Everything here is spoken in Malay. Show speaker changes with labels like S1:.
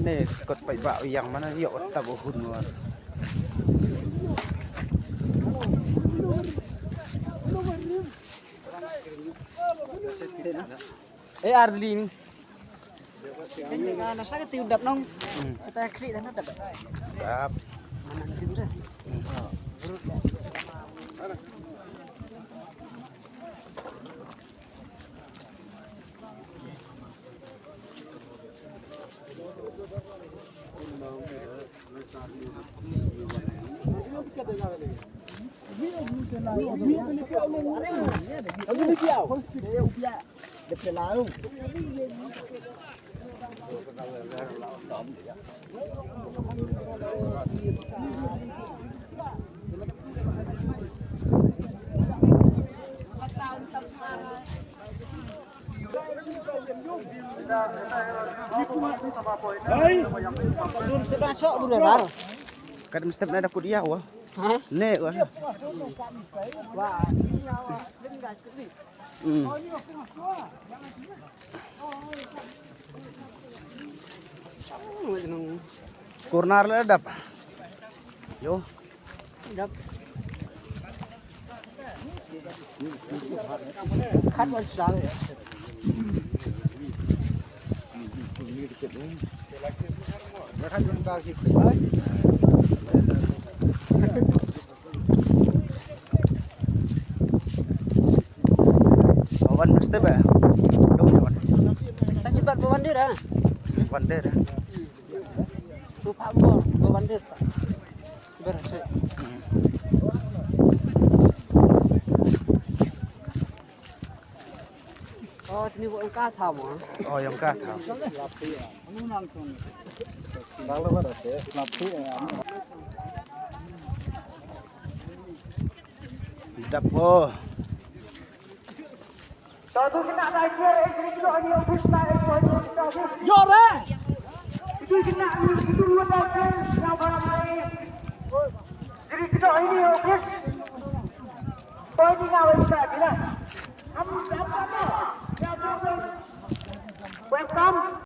S1: Ini kot pai bak yang mana yuk tabuhun luar. Arli ni.
S2: Nasa ka tiudap nong. Kita klik dah nak.
S1: Dap.
S2: Mana nanti dah. Sudah sok berapa?
S1: Kad mesti ada ku dia wah.
S2: Hah?
S1: Nek wah.
S2: Wah.
S1: Kurnar lah dap. Yo.
S2: Dap. Khát vào sáng.
S1: Awan mesti ba? Đâu rồi?
S2: Tak cepat bawa bandir ah.
S1: Bandar.
S2: Lupa bawa bandir. Bersih. Oh, ini buat engkau tahu ah.
S1: Oh, yang ka thảo. Dap oh.
S2: Yo re.
S3: Itu kena itu ada siapa namanya. Jadi kita ini okey. Kau ni nak kita bila. Kamu siapa ni? Welcome.